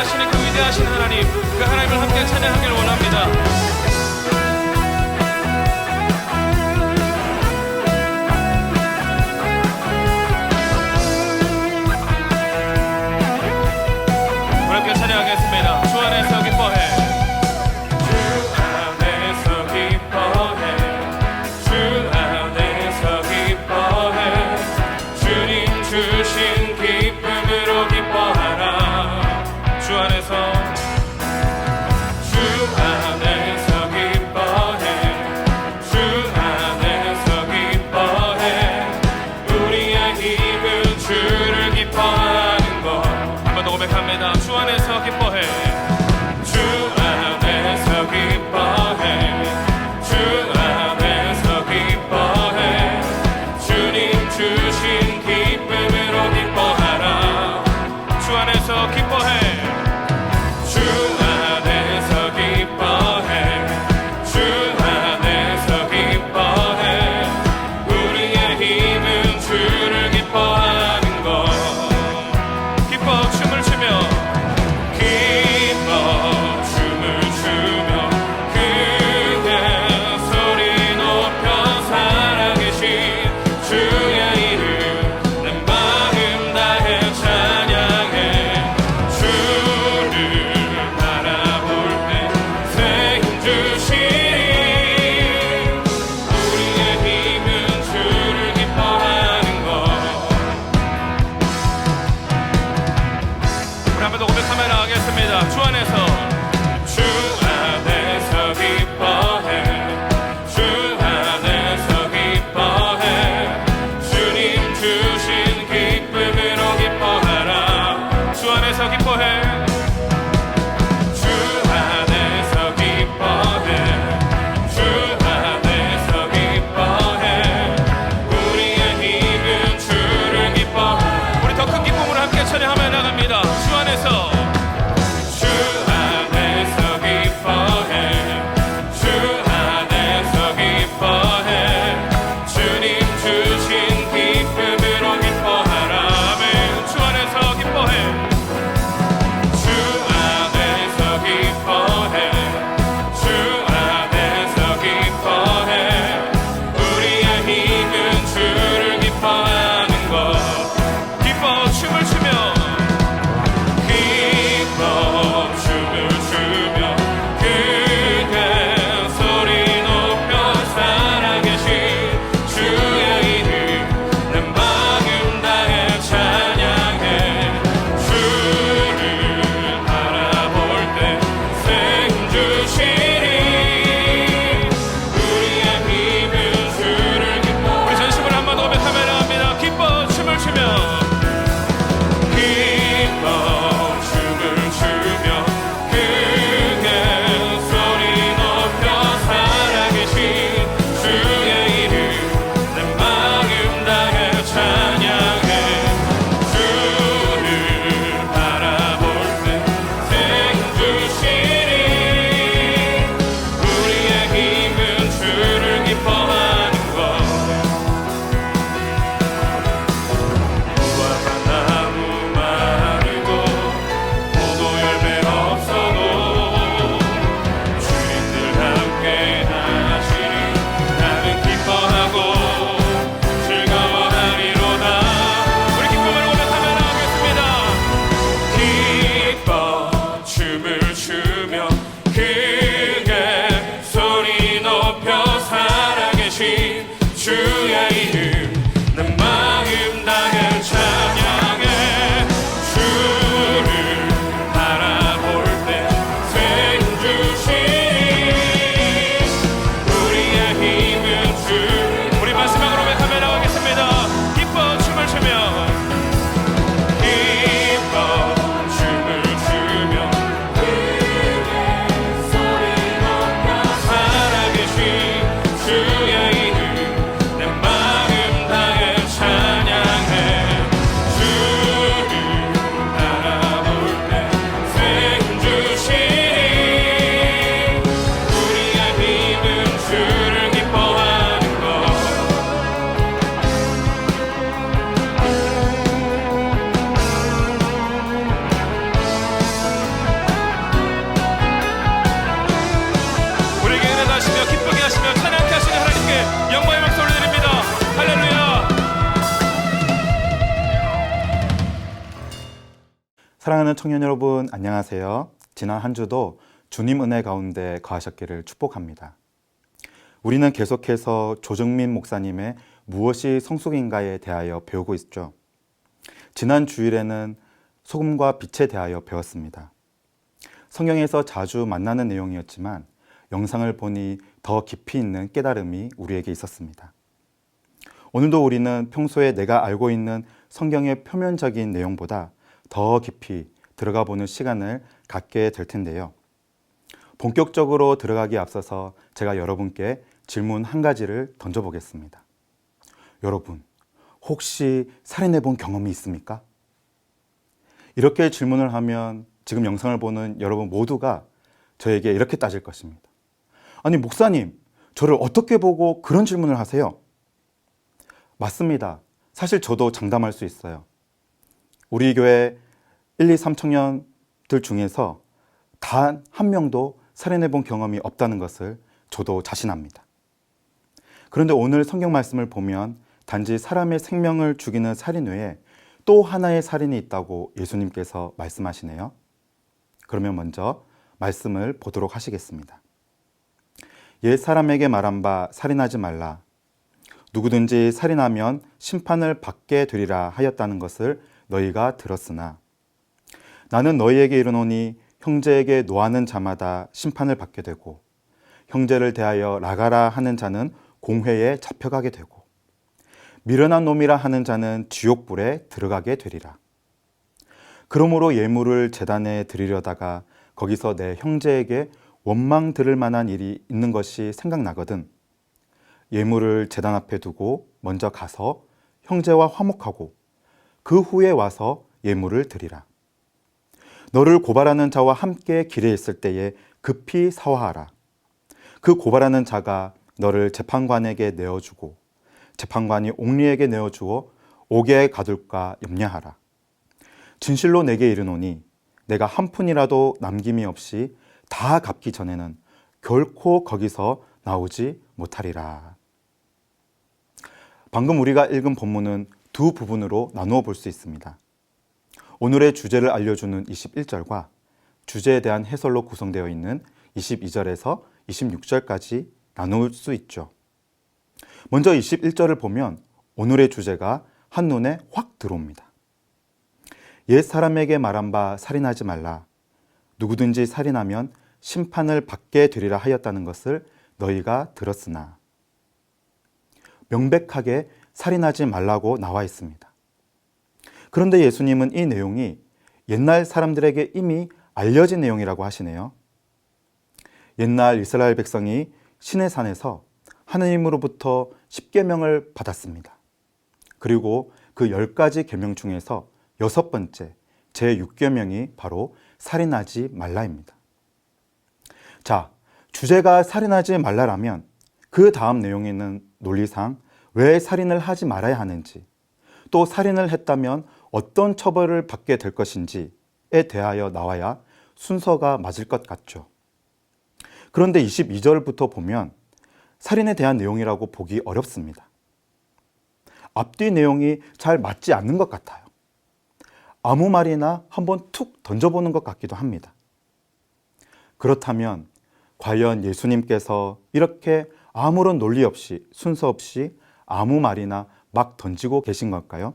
역사하시는 그 위대하신 하나님, 그 하나님을 함께 찬양하길 원합니다. 함께 찬양하겠습니다. 주 안에서 기뻐해. 주 안에서 기뻐해. 주 안에서 기뻐해. 주님 주신 기쁨으로 기뻐하라. 주 안에서 주 안에서 기뻐하시며 찬양케 하시는 하나님께 영광의 박수 올려드립니다. 할렐루야. 사랑하는 청년 여러분, 안녕하세요. 지난 한 주도 주님 은혜 가운데 거하셨기를 축복합니다. 우리는 계속해서 조정민 목사님의 무엇이 성숙인가에 대하여 배우고 있죠. 지난 주일에는 소금과 빛에 대하여 배웠습니다. 성경에서 자주 만나는 내용이었지만 영상을 보니 더 깊이 있는 깨달음이 우리에게 있었습니다. 오늘도 우리는 평소에 내가 알고 있는 성경의 표면적인 내용보다 더 깊이 들어가 보는 시간을 갖게 될 텐데요. 본격적으로 들어가기에 앞서서 제가 여러분께 질문 한 가지를 던져보겠습니다. 여러분, 혹시 살인해 본 경험이 있습니까? 이렇게 질문을 하면 지금 영상을 보는 여러분 모두가 저에게 이렇게 따질 것입니다. 아니, 목사님, 저를 어떻게 보고 그런 질문을 하세요? 맞습니다. 사실 저도 장담할 수 있어요. 우리 교회 1, 2, 3청년들 중에서 단 한 명도 살인해 본 경험이 없다는 것을 저도 자신합니다. 그런데 오늘 성경 말씀을 보면 단지 사람의 생명을 죽이는 살인 외에 또 하나의 살인이 있다고 예수님께서 말씀하시네요. 그러면 먼저 말씀을 보도록 하시겠습니다. 옛 사람에게 말한 바 살인하지 말라. 누구든지 살인하면 심판을 받게 되리라 하였다는 것을 너희가 들었으나 나는 너희에게 이르노니 형제에게 노하는 자마다 심판을 받게 되고 형제를 대하여 나가라 하는 자는 공회에 잡혀가게 되고 미련한 놈이라 하는 자는 지옥불에 들어가게 되리라. 그러므로 예물을 제단에 드리려다가 거기서 내 형제에게 원망 들을 만한 일이 있는 것이 생각나거든 예물을 제단 앞에 두고 먼저 가서 형제와 화목하고 그 후에 와서 예물을 드리라. 너를 고발하는 자와 함께 길에 있을 때에 급히 사화하라. 그 고발하는 자가 너를 재판관에게 내어주고 재판관이 옥리에게 내어주어 옥에 가둘까 염려하라. 진실로 내게 이르노니 내가 한 푼이라도 남김이 없이 다 갚기 전에는 결코 거기서 나오지 못하리라. 방금 우리가 읽은 본문은 두 부분으로 나누어 볼 수 있습니다. 오늘의 주제를 알려주는 21절과 주제에 대한 해설로 구성되어 있는 22절에서 26절까지 나눌 수 있죠. 먼저 21절을 보면 오늘의 주제가 한눈에 확 들어옵니다. 옛 사람에게 말한 바 살인하지 말라. 누구든지 살인하면 심판을 받게 되리라 하였다는 것을 너희가 들었으나. 명백하게 살인하지 말라고 나와 있습니다. 그런데 예수님은 이 내용이 옛날 사람들에게 이미 알려진 내용이라고 하시네요. 옛날 이스라엘 백성이 시내산에서 하나님으로부터 10계명을 받았습니다. 그리고 그 10가지 계명 중에서 6번째, 제6계명이 바로 살인하지 말라입니다. 자, 주제가 살인하지 말라라면 그 다음 내용에 있는 논리상 왜 살인을 하지 말아야 하는지, 또 살인을 했다면 어떤 처벌을 받게 될 것인지에 대하여 나와야 순서가 맞을 것 같죠. 그런데 22절부터 보면 살인에 대한 내용이라고 보기 어렵습니다. 앞뒤 내용이 잘 맞지 않는 것 같아요. 아무 말이나 한번 툭 던져보는 것 같기도 합니다. 그렇다면 과연 예수님께서 이렇게 아무런 논리 없이 순서 없이 아무 말이나 막 던지고 계신 걸까요?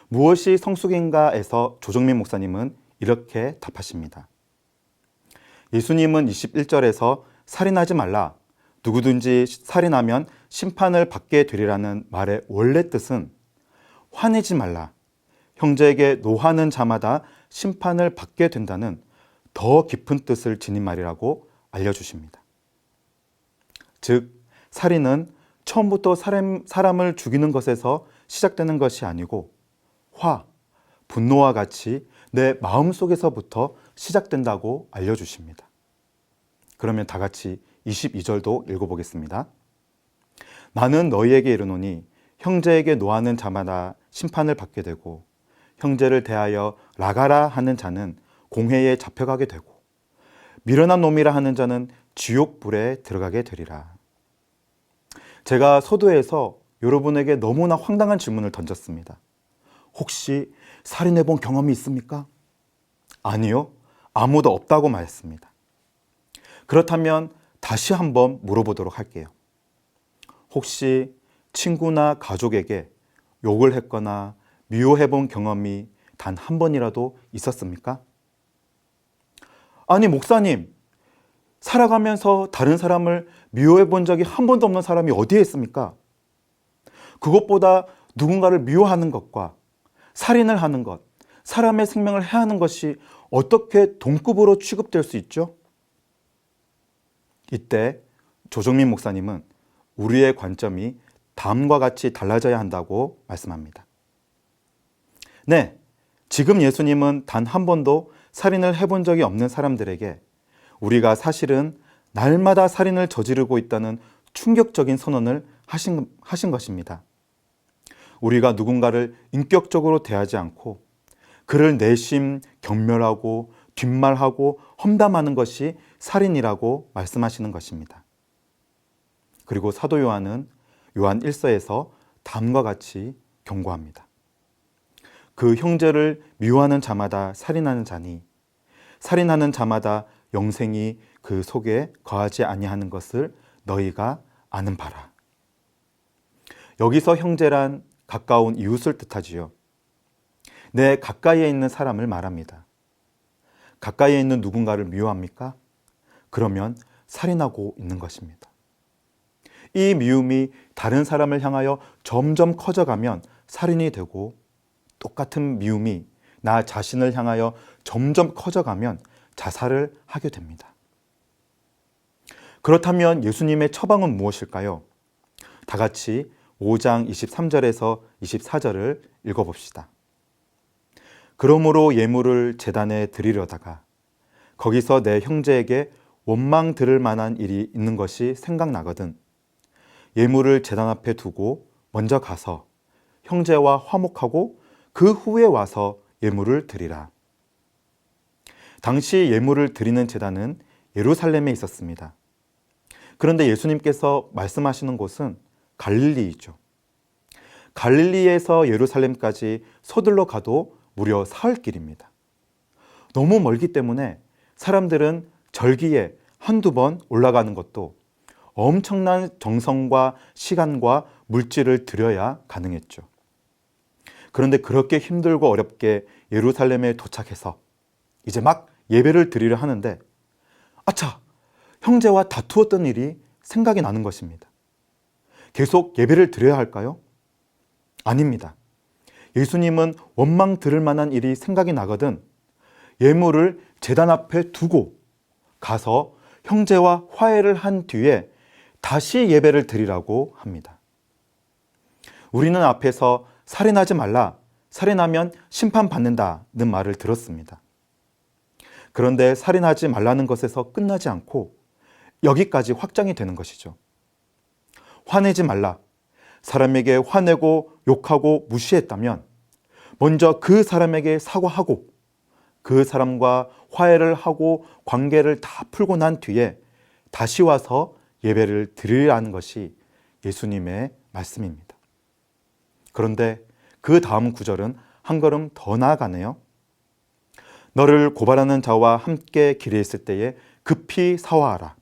무엇이 성숙인가에서 조정민 목사님은 이렇게 답하십니다. 예수님은 21절에서 살인하지 말라, 누구든지 살인하면 심판을 받게 되리라는 말의 원래 뜻은 화내지 말라, 형제에게 노하는 자마다 심판을 받게 된다는 더 깊은 뜻을 지닌 말이라고 알려주십니다. 즉, 살인은 처음부터 사람을 죽이는 것에서 시작되는 것이 아니고 분노와 같이 내 마음속에서부터 시작된다고 알려주십니다. 그러면 다 같이 22절도 읽어보겠습니다. 나는 너희에게 이르노니 형제에게 노하는 자마다 심판을 받게 되고 형제를 대하여 나가라 하는 자는 공회에 잡혀가게 되고 미련한 놈이라 하는 자는 지옥불에 들어가게 되리라. 제가 서두에서 여러분에게 너무나 황당한 질문을 던졌습니다. 혹시 살인해 본 경험이 있습니까? 아니요, 아무도 없다고 말했습니다. 그렇다면 다시 한번 물어보도록 할게요. 혹시 친구나 가족에게 욕을 했거나 미워해 본 경험이 단 한 번이라도 있었습니까? 아니, 목사님, 살아가면서 다른 사람을 미워해 본 적이 한 번도 없는 사람이 어디에 있습니까? 그것보다 누군가를 미워하는 것과 살인을 하는 것, 사람의 생명을 해하는 것이 어떻게 동급으로 취급될 수 있죠? 이때 조정민 목사님은 우리의 관점이 다음과 같이 달라져야 한다고 말씀합니다. 네, 지금 예수님은 단 한 번도 살인을 해본 적이 없는 사람들에게 우리가 사실은 날마다 살인을 저지르고 있다는 충격적인 선언을 하신 것입니다. 우리가 누군가를 인격적으로 대하지 않고 그를 내심 경멸하고 뒷말하고 험담하는 것이 살인이라고 말씀하시는 것입니다. 그리고 사도 요한은 요한 1서에서 다음과 같이 경고합니다. 그 형제를 미워하는 자마다 살인하는 자니 살인하는 자마다 영생이 그 속에 거하지 아니하는 것을 너희가 아는 바라. 여기서 형제란 가까운 이웃을 뜻하지요. 내 가까이에 있는 사람을 말합니다. 가까이에 있는 누군가를 미워합니까? 그러면 살인하고 있는 것입니다. 이 미움이 다른 사람을 향하여 점점 커져가면 살인이 되고, 똑같은 미움이 나 자신을 향하여 점점 커져가면 자살을 하게 됩니다. 그렇다면 예수님의 처방은 무엇일까요? 다 같이 5장 23절에서 24절을 읽어봅시다. 그러므로 예물을 제단에 드리려다가 거기서 내 형제에게 원망 들을 만한 일이 있는 것이 생각나거든 예물을 제단 앞에 두고 먼저 가서 형제와 화목하고 그 후에 와서 예물을 드리라. 당시 예물을 드리는 제단은 예루살렘에 있었습니다. 그런데 예수님께서 말씀하시는 곳은 갈릴리이죠. 갈릴리에서 예루살렘까지 서둘러 가도 무려 사흘 길입니다. 너무 멀기 때문에 사람들은 절기에 한두 번 올라가는 것도 엄청난 정성과 시간과 물질을 들여야 가능했죠. 그런데 그렇게 힘들고 어렵게 예루살렘에 도착해서 이제 막 예배를 드리려 하는데 아차! 형제와 다투었던 일이 생각이 나는 것입니다. 계속 예배를 드려야 할까요? 아닙니다. 예수님은 원망 들을 만한 일이 생각이 나거든 예물을 제단 앞에 두고 가서 형제와 화해를 한 뒤에 다시 예배를 드리라고 합니다. 우리는 앞에서 살인하지 말라, 살인하면 심판받는다는 말을 들었습니다. 그런데 살인하지 말라는 것에서 끝나지 않고 여기까지 확장이 되는 것이죠. 화내지 말라, 사람에게 화내고 욕하고 무시했다면 먼저 그 사람에게 사과하고 그 사람과 화해를 하고 관계를 다 풀고 난 뒤에 다시 와서 예배를 드리라는 것이 예수님의 말씀입니다. 그런데 그 다음 구절은 한 걸음 더 나아가네요. 너를 고발하는 자와 함께 길에 있을 때에 급히 사화하라.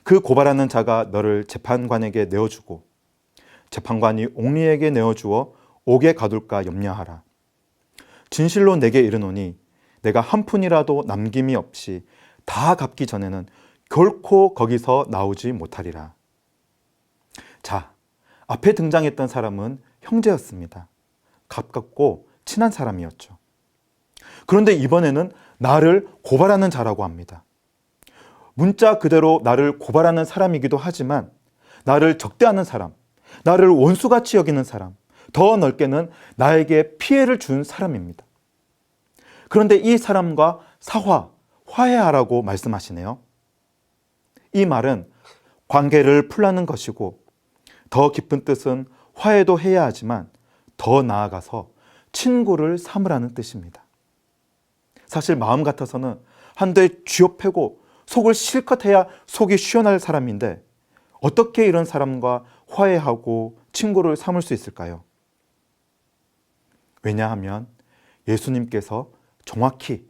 그 고발하는 자가 너를 재판관에게 내어주고 재판관이 옥리에게 내어주어 옥에 가둘까 염려하라. 진실로 내게 이르노니 내가 한 푼이라도 남김이 없이 다 갚기 전에는 결코 거기서 나오지 못하리라. 자, 앞에 등장했던 사람은 형제였습니다. 가깝고 친한 사람이었죠. 그런데 이번에는 나를 고발하는 자라고 합니다. 문자 그대로 나를 고발하는 사람이기도 하지만 나를 적대하는 사람, 나를 원수같이 여기는 사람, 더 넓게는 나에게 피해를 준 사람입니다. 그런데 이 사람과 화해하라고 말씀하시네요. 이 말은 관계를 풀라는 것이고 더 깊은 뜻은 화해도 해야 하지만 더 나아가서 친구를 삼으라는 뜻입니다. 사실 마음 같아서는 한 대 쥐어패고 속을 실컷 해야 속이 시원할 사람인데 어떻게 이런 사람과 화해하고 친구를 삼을 수 있을까요? 왜냐하면 예수님께서 정확히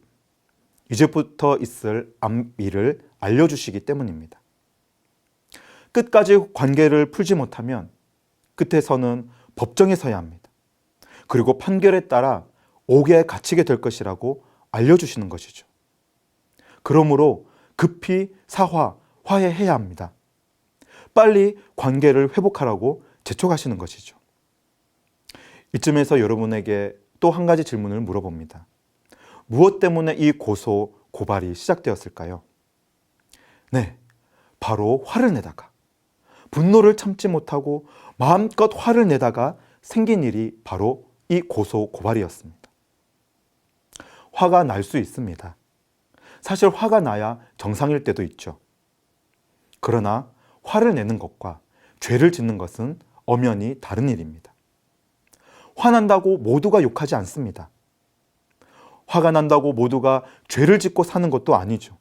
이제부터 있을 앞일을 알려주시기 때문입니다. 끝까지 관계를 풀지 못하면 끝에서는 법정에 서야 합니다. 그리고 판결에 따라 옥에 갇히게 될 것이라고 알려주시는 것이죠. 그러므로 급히 화해해야 합니다. 빨리 관계를 회복하라고 재촉하시는 것이죠. 이쯤에서 여러분에게 또 한 가지 질문을 물어봅니다. 무엇 때문에 이 고발이 시작되었을까요? 네, 바로 화를 내다가, 분노를 참지 못하고 마음껏 화를 내다가 생긴 일이 바로 이 고발이었습니다. 화가 날 수 있습니다. 사실 화가 나야 정상일 때도 있죠. 그러나 화를 내는 것과 죄를 짓는 것은 엄연히 다른 일입니다. 화난다고 모두가 욕하지 않습니다. 화가 난다고 모두가 죄를 짓고 사는 것도 아니죠.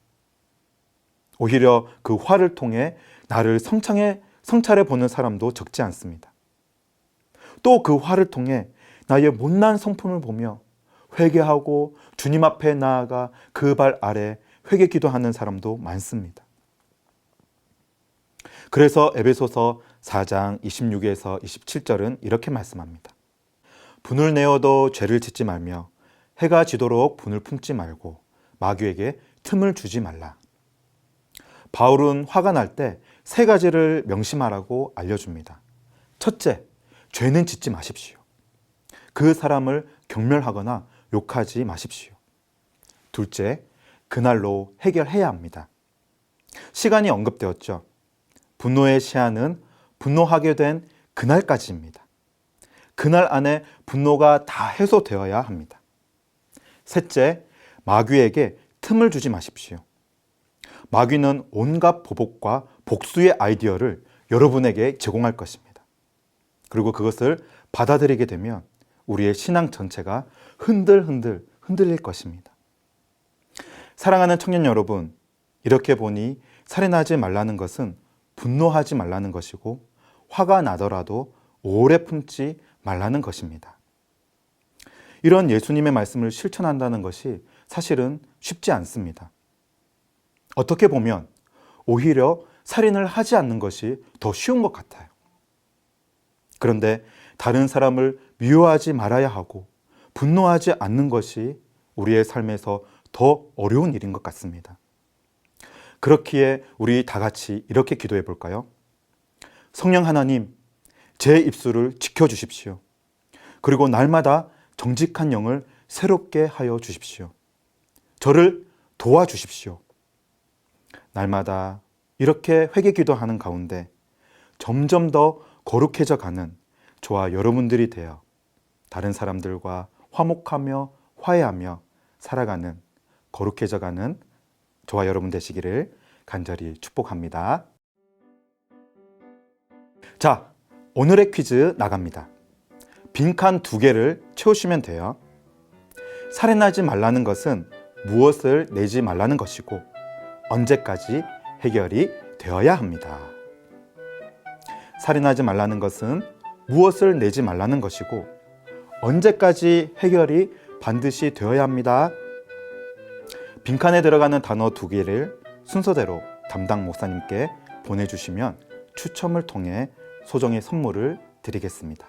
오히려 그 화를 통해 나를 성찰해 보는 사람도 적지 않습니다. 또 그 화를 통해 나의 못난 성품을 보며 회개하고 주님 앞에 나아가 그 발 아래 회개 기도하는 사람도 많습니다. 그래서 에베소서 4장 26에서 27절은 이렇게 말씀합니다. 분을 내어도 죄를 짓지 말며 해가 지도록 분을 품지 말고 마귀에게 틈을 주지 말라. 바울은 화가 날 때 3가지를 명심하라고 알려줍니다. 첫째, 죄는 짓지 마십시오. 그 사람을 경멸하거나 욕하지 마십시오. 둘째, 그날로 해결해야 합니다. 시간이 언급되었죠. 분노의 시한은 분노하게 된 그날까지입니다. 그날 안에 분노가 다 해소되어야 합니다. 셋째, 마귀에게 틈을 주지 마십시오. 마귀는 온갖 보복과 복수의 아이디어를 여러분에게 제공할 것입니다. 그리고 그것을 받아들이게 되면 우리의 신앙 전체가 흔들릴 것입니다. 사랑하는 청년 여러분, 이렇게 보니 살인하지 말라는 것은 분노하지 말라는 것이고 화가 나더라도 오래 품지 말라는 것입니다. 이런 예수님의 말씀을 실천한다는 것이 사실은 쉽지 않습니다. 어떻게 보면 오히려 살인을 하지 않는 것이 더 쉬운 것 같아요. 그런데 다른 사람을 미워하지 말아야 하고 분노하지 않는 것이 우리의 삶에서 더 어려운 일인 것 같습니다. 그렇기에 우리 다 같이 이렇게 기도해 볼까요? 성령 하나님, 제 입술을 지켜주십시오. 그리고 날마다 정직한 영을 새롭게 하여 주십시오. 저를 도와주십시오. 날마다 이렇게 회개 기도하는 가운데 점점 더 거룩해져 가는 저와 여러분들이 되어 다른 사람들과 화목하며 화해하며 살아가는 거룩해져 가는 저와 여러분 되시기를 간절히 축복합니다. 자, 오늘의 퀴즈 나갑니다. 빈칸 2개를 채우시면 돼요. 살인하지 말라는 것은 무엇을 내지 말라는 것이고 언제까지 해결이 되어야 합니다. 살인하지 말라는 것은 무엇을 내지 말라는 것이고 언제까지 해결이 반드시 되어야 합니다. 빈칸에 들어가는 단어 2개를 순서대로 담당 목사님께 보내주시면 추첨을 통해 소정의 선물을 드리겠습니다.